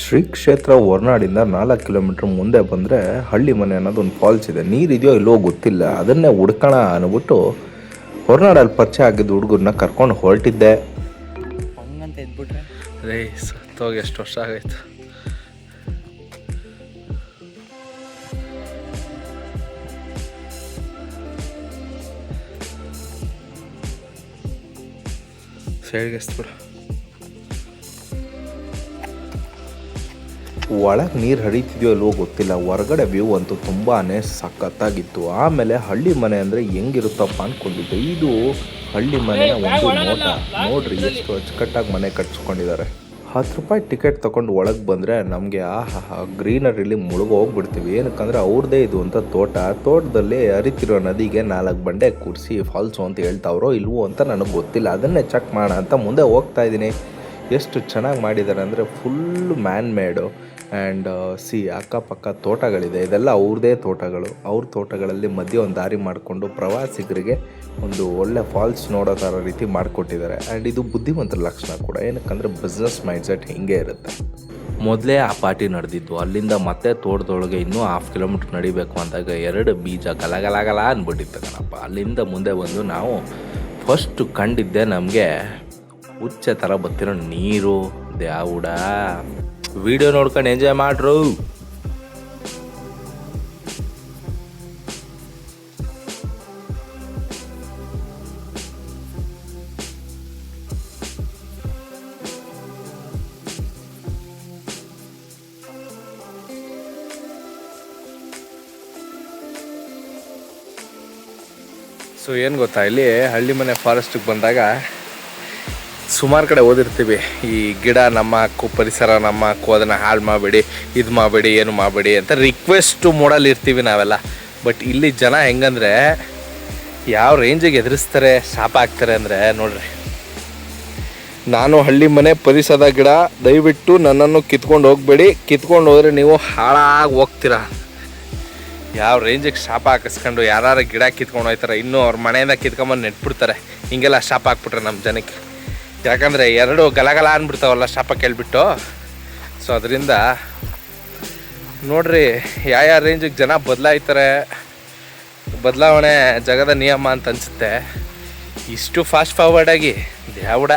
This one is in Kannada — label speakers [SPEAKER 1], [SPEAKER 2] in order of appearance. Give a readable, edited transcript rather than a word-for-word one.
[SPEAKER 1] ಶ್ರೀ ಕ್ಷೇತ್ರ ಹೊರನಾಡಿಂದ 4 ಕಿಲೋಮೀಟ್ರ್ ಮುಂದೆ ಬಂದರೆ ಹಳ್ಳಿ ಮನೆ ಅನ್ನೋದು ಒಂದು ಫಾಲ್ಸ್ ಇದೆ. ನೀರಿದೆಯೋ ಇಲ್ಲವೋ ಗೊತ್ತಿಲ್ಲ, ಅದನ್ನೇ ಹುಡ್ಕೋಣ ಅಂದ್ಬಿಟ್ಟು ಹೊರನಾಡಲ್ಲಿ ಪರಿಚಯ ಆಗಿದ್ದು ಹುಡುಗರನ್ನ ಕರ್ಕೊಂಡು ಹೊರಟಿದ್ದೆ.
[SPEAKER 2] ಹಂಗಂತ ಎದ್ಬಿಟ್ರೆ
[SPEAKER 3] ಅದೇ ಸತ್ತೋಗಿ ಎಷ್ಟು ವರ್ಷ ಆಗೈತೆ. ಸೈಡ್ಗೆ ಎಸ್ಬಿಡು.
[SPEAKER 1] ಒಳಗೆ ನೀರು ಹರಿತಿದೆಯೋ ಇಲ್ವೋ ಗೊತ್ತಿಲ್ಲ. ಹೊರಗಡೆ ವ್ಯೂ ಅಂತೂ ತುಂಬಾ ಸಖತ್ತಾಗಿತ್ತು. ಆಮೇಲೆ ಹಳ್ಳಿ ಮನೆ ಅಂದರೆ ಹೆಂಗಿರುತ್ತಪ್ಪ ಅಂದ್ಕೊಂಡಿದ್ದೆ. ಇದು ಹಳ್ಳಿ ಮನೆಯ ಒಂದು ನೋಟ ನೋಡ್ರಿ, ಎಷ್ಟು ಅಚ್ಚುಕಟ್ಟಾಗಿ ಮನೆ ಕಟ್ಸ್ಕೊಂಡಿದ್ದಾರೆ. 10 ರೂಪಾಯಿ ಟಿಕೆಟ್ ತೊಗೊಂಡು ಒಳಗೆ ಬಂದರೆ ನಮಗೆ ಗ್ರೀನರಿಲಿ ಮುಳುಗೋಗ್ಬಿಡ್ತೀವಿ. ಏನಕ್ಕಂದರೆ ಅವ್ರದ್ದೇ ಇದು ಅಂತ ತೋಟದಲ್ಲಿ ಹರಿತಿರೋ ನದಿಗೆ 4 ಬಂಡೆ ಕೂರಿಸಿ ಫಾಲ್ಸು ಅಂತ ಹೇಳ್ತಾವ್ರೋ ಇಲ್ವೋ ಅಂತ ನನಗೆ ಗೊತ್ತಿಲ್ಲ. ಅದನ್ನೇ ಚೆಕ್ ಮಾಡೋಣ ಅಂತ ಮುಂದೆ ಹೋಗ್ತಾ ಇದ್ದೀನಿ. ಎಷ್ಟು ಚೆನ್ನಾಗಿ ಮಾಡಿದ್ದಾರೆ ಅಂದರೆ ಫುಲ್ ಮ್ಯಾನ್ ಮೇಡು. ಆ್ಯಂಡ್ ಅಕ್ಕಪಕ್ಕ ತೋಟಗಳಿದೆ. ಇದೆಲ್ಲ ಅವ್ರದ್ದೇ ತೋಟಗಳು. ಅವ್ರ ತೋಟಗಳಲ್ಲಿ ಮಧ್ಯೆ ಒಂದು ದಾರಿ ಮಾಡಿಕೊಂಡು ಪ್ರವಾಸಿಗರಿಗೆ ಒಂದು ಒಳ್ಳೆ ಫಾಲ್ಸ್ ನೋಡೋ ಥರ ರೀತಿ ಮಾಡಿಕೊಟ್ಟಿದ್ದಾರೆ. ಆ್ಯಂಡ್ ಇದು ಬುದ್ಧಿವಂತರ ಲಕ್ಷಣ ಕೂಡ. ಏನಕ್ಕಂದರೆ ಬಿಸ್ನೆಸ್ ಮೈಂಡ್ಸೆಟ್ ಹಿಂಗೆ ಇರುತ್ತೆ. ಮೊದಲೇ ಆ ಪಾರ್ಟಿ ನಡೆದಿದ್ದು, ಅಲ್ಲಿಂದ ಮತ್ತೆ ತೋಟದೊಳಗೆ ಇನ್ನೂ 1/2 ಕಿಲೋಮೀಟ್ರ್ ನಡಿಬೇಕು ಅಂದಾಗ 2 ಬೀಜ ಗಲಗಲಗಲ ಅಂದ್ಬಿಟ್ಟಿತ್ತು ಕಣಪ್ಪ. ಅಲ್ಲಿಂದ ಮುಂದೆ ಬಂದು ನಾವು ಫಸ್ಟು ಕಂಡಿದ್ದೆ ನಮಗೆ ಹುಚ್ಚೆ ಥರ ಬರ್ತಿರೋ ನೀರು. ದ್ಯಾವುಡ ವಿಡಿಯೋ ನೋಡ್ಕೊಂಡು ಎಂಜಾಯ್ ಮಾಡ್ರು.
[SPEAKER 3] ಸೊ ಏನು ಗೊತ್ತಾ, ಇಲ್ಲಿ ಹಳ್ಳಿ ಮನೆ ಫಾರೆಸ್ಟಿಗೆ ಬಂದಾಗ ಸುಮಾರು ಕಡೆ ಓದಿರ್ತೀವಿ, ಈ ಗಿಡ ನಮ್ಮ ಹಕ್ಕು, ಪರಿಸರ ನಮ್ಮ ಹಕ್ಕು, ಅದನ್ನು ಹಾಳು ಮಾಡಬೇಡಿ, ಇದು ಮಾಡಬೇಡಿ, ಏನು ಮಾಡಬೇಡಿ ಅಂತ ರಿಕ್ವೆಸ್ಟು ಮೋಡಲ್ಲಿ ಇರ್ತೀವಿ ನಾವೆಲ್ಲ. ಬಟ್ ಇಲ್ಲಿ ಜನ ಹೆಂಗಂದರೆ ಯಾವ ರೇಂಜಿಗೆ ಎದುರಿಸ್ತಾರೆ, ಶಾಪ ಹಾಕ್ತಾರೆ ಅಂದರೆ ನೋಡ್ರಿ. ನಾನು ಹಳ್ಳಿ ಮನೆ ಪರಿಸರದ ಗಿಡ, ದಯವಿಟ್ಟು ನನ್ನನ್ನು ಕಿತ್ಕೊಂಡು ಹೋಗಬೇಡಿ, ಕಿತ್ಕೊಂಡು ಹೋದರೆ ನೀವು ಹಾಳಾಗಿ ಹೋಗ್ತೀರಾ. ಯಾವ ರೇಂಜಿಗೆ ಶಾಪ ಹಾಕಿಸ್ಕೊಂಡು ಯಾರು ಗಿಡ ಕಿತ್ಕೊಂಡು ಹೋಗ್ತಾರೆ, ಇನ್ನೂ ಅವ್ರ ಮನೆಯಿಂದ ಕಿತ್ಕೊಂಬಂದು ನೆಟ್ಬಿಡ್ತಾರೆ. ಹಿಂಗೆಲ್ಲ ಶಾಪ ಹಾಕ್ಬಿಟ್ರೆ ನಮ್ಮ ಜನಕ್ಕೆ. ಯಾಕಂದರೆ 2 ಗಲಗಲ ಅಂದ್ಬಿಡ್ತಾವಲ್ಲ ಶಾಪ ಕೇಳಿಬಿಟ್ಟು. ಸೊ ಅದರಿಂದ ನೋಡ್ರಿ ಯಾವ ರೇಂಜಿಗೆ ಜನ ಬದಲಾಯ್ತಾರೆ. ಬದಲಾವಣೆ ಜಗದ ನಿಯಮ ಅಂತ ಅನಿಸುತ್ತೆ. ಇಷ್ಟು ಫಾಸ್ಟ್ ಫಾರ್ವರ್ಡಾಗಿ ದ್ಯಾವುಡ